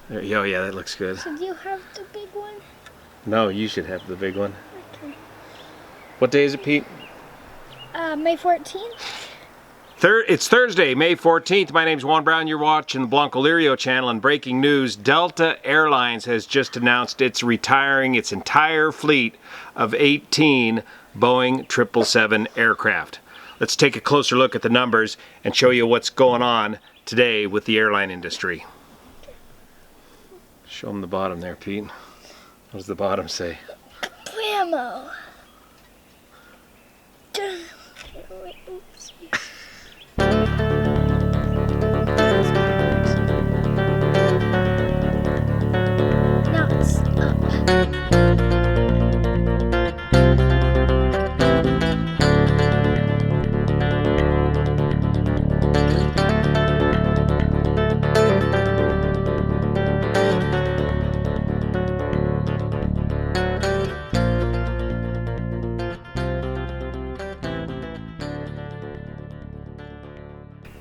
There, oh yeah, that looks good. So do you have the big one? No, you should have the big one. Okay. What day is it, Pete? May 14th. It's Thursday, May 14th. My name's Juan Brown. You're watching the Blanco Lirio channel. And breaking news, Delta Airlines has just announced it's retiring its entire fleet of 18 Boeing 777 aircraft. Let's take a closer look at the numbers and show you what's going on today with the airline industry. Show them the bottom there, Pete. What does the bottom say? Blammo. Now it's up.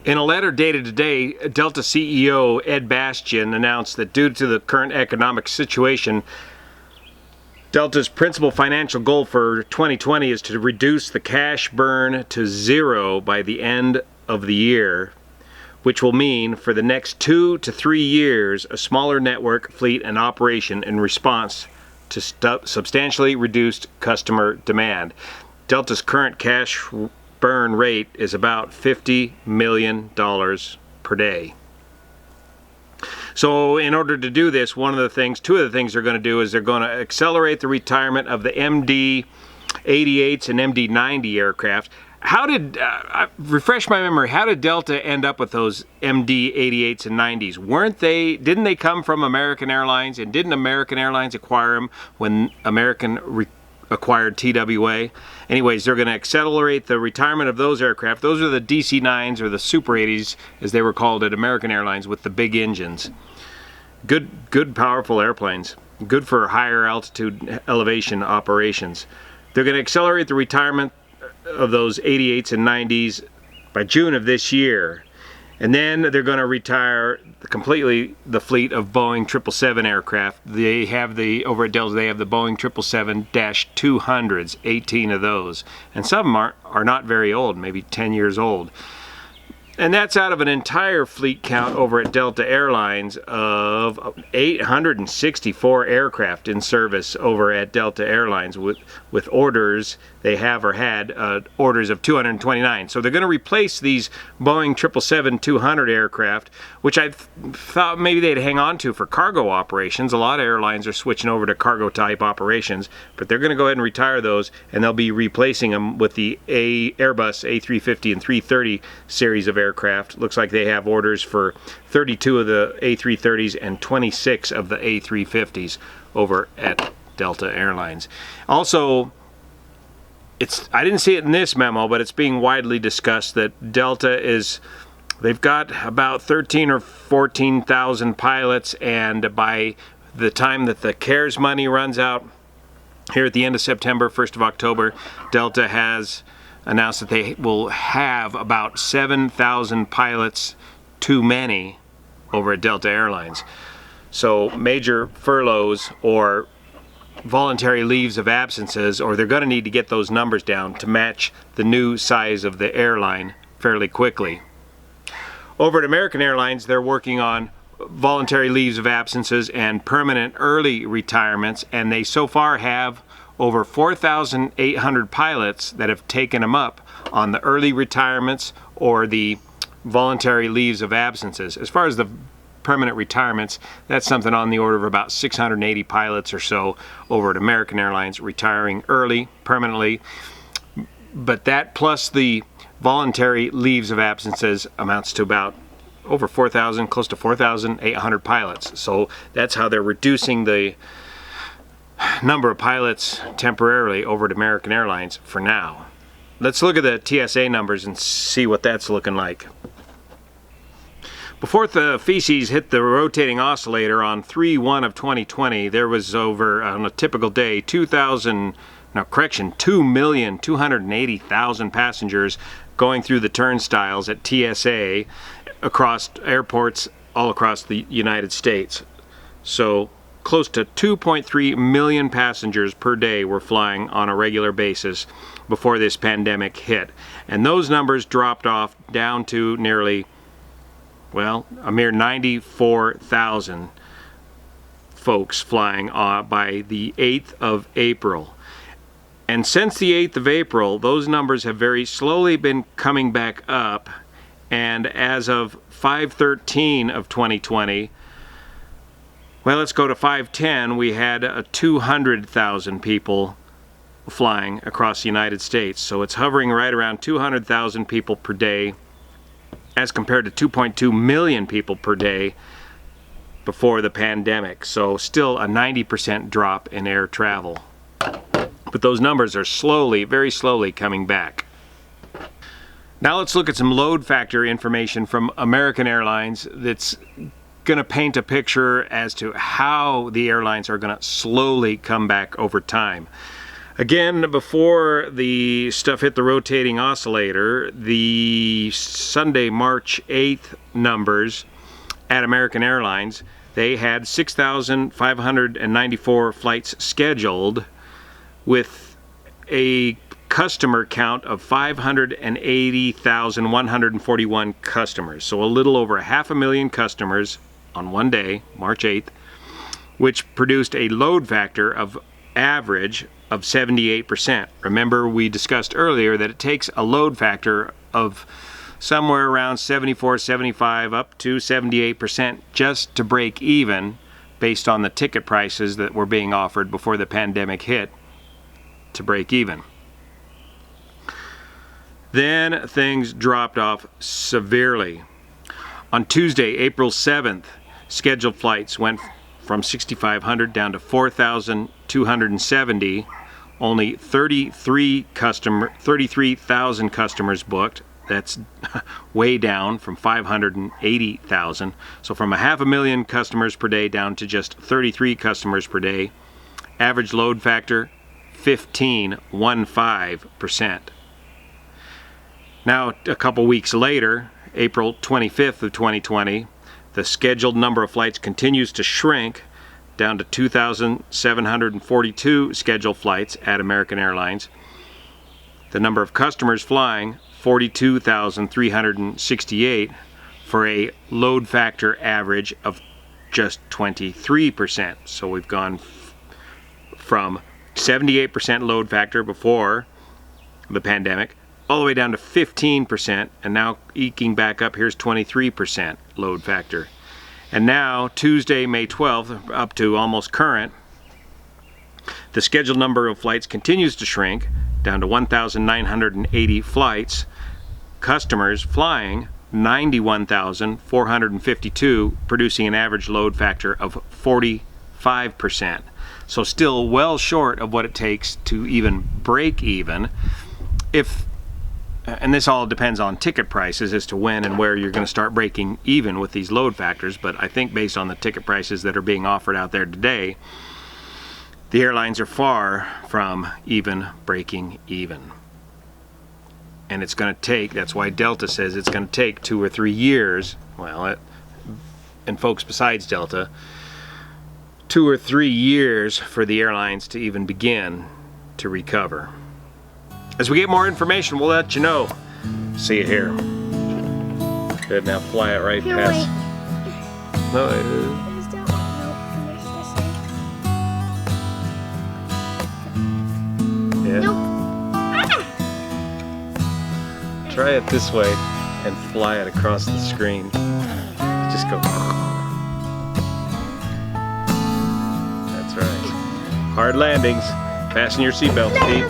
In a letter dated today, Delta CEO Ed Bastian announced that due to the current economic situation, Delta's principal financial goal for 2020 is to reduce the cash burn to zero by the end of the year, which will mean for the next 2 to 3 years a smaller network, fleet, and operation in response to substantially reduced customer demand. Delta's current cash burn rate is about $50 million per day. So in order to do this, two of the things they're going to do is they're going to accelerate the retirement of the MD-88s and MD-90 aircraft. How did, refresh my memory, how did Delta end up with those MD-88s and 90s? Didn't they come from American Airlines, and didn't American Airlines acquire them when American acquired TWA? Anyways, they're going to accelerate the retirement of those aircraft. Those are the DC-9s, or the Super 80s as they were called at American Airlines, with the big engines. Good powerful airplanes. Good for higher altitude elevation operations. They're going to accelerate the retirement of those 88s and 90s by June of this year. And then they're going to retire completely the fleet of Boeing 777 aircraft. They have over at Delta, they have the Boeing 777-200s, 18 of those. And some of them are not very old, maybe 10 years old. And that's out of an entire fleet count over at Delta Airlines of 864 aircraft in service over at Delta Airlines, with orders they have or had orders of 229. So they're going to replace these Boeing 777-200 aircraft, which I thought maybe they'd hang on to for cargo operations. A lot of airlines are switching over to cargo type operations, but they're going to go ahead and retire those, and they'll be replacing them with the Airbus A350 and 330 series of aircraft. Looks like they have orders for 32 of the A330s and 26 of the A350s over at Delta Airlines. Also, I didn't see it in this memo, but it's being widely discussed that they've got about 13 or 14,000 pilots, and by the time that the CARES money runs out here at the end of September, 1st of October, Delta has announced that they will have about 7,000 pilots too many over at Delta Airlines. So major furloughs or voluntary leaves of absences, or they're going to need to get those numbers down to match the new size of the airline fairly quickly. Over at American Airlines, they're working on voluntary leaves of absences and permanent early retirements, and they so far have over 4,800 pilots that have taken them up on the early retirements or the voluntary leaves of absences. As far as the permanent retirements, that's something on the order of about 680 pilots or so over at American Airlines retiring early, permanently. But that plus the voluntary leaves of absences amounts to about over 4,000, close to 4,800 pilots. So that's how they're reducing the number of pilots temporarily over at American Airlines for now. Let's look at the TSA numbers and see what that's looking like. Before the feces hit the rotating oscillator on 3/1 of 2020, there was over, on a typical day, 2,280,000 passengers going through the turnstiles at TSA across airports all across the United States. So close to 2.3 million passengers per day were flying on a regular basis before this pandemic hit. And those numbers dropped off down to nearly, well, a mere 94,000 folks flying by the 8th of April. And since the 8th of April, those numbers have very slowly been coming back up. And as of 5/13 of 2020, well, let's go to 5/10, we had 200,000 people flying across the United States. So it's hovering right around 200,000 people per day as compared to 2.2 million people per day before the pandemic. So still a 90% drop in air travel. But those numbers are slowly, very slowly coming back. Now let's look at some load factor information from American Airlines that's going to paint a picture as to how the airlines are going to slowly come back over time. Again, before the stuff hit the rotating oscillator, the Sunday, March 8th numbers at American Airlines, they had 6,594 flights scheduled with a customer count of 580,141 customers. So a little over 500,000 customers on one day, March 8th, which produced a load factor of average of 78%. Remember, we discussed earlier that it takes a load factor of somewhere around 74, 75, up to 78% just to break even based on the ticket prices that were being offered before the pandemic hit to break even. Then things dropped off severely. On Tuesday, April 7th, scheduled flights went from 6,500 down to 4,270. Only 33,000 customers booked. That's way down from 580,000. So from 500,000 customers per day down to just 33 customers per day. Average load factor, 15.15%. Now, a couple weeks later, April 25th of 2020, the scheduled number of flights continues to shrink down to 2,742 scheduled flights at American Airlines. The number of customers flying, 42,368, for a load factor average of just 23%. So we've gone from 78% load factor before the pandemic all the way down to 15%, and now eking back up, here's 23% load factor. And now, Tuesday, May 12th, up to almost current, the scheduled number of flights continues to shrink down to 1,980 flights. Customers flying 91,452, producing an average load factor of 45%. So still well short of what it takes to even break even. And this all depends on ticket prices as to when and where you're going to start breaking even with these load factors, but I think based on the ticket prices that are being offered out there today, the airlines are far from even breaking even. And it's going to take, that's why Delta says it's going to take 2 or 3 years, and folks besides Delta, 2 or 3 years for the airlines to even begin to recover. As we get more information, we'll let you know. See you here. Good, now fly it right Here, past. wait. No, Is that one? Nope, yeah. Nope. Ah! Try it this way and fly it across the screen. Just go. That's right. Hard landings. Fasten your seatbelts, Pete.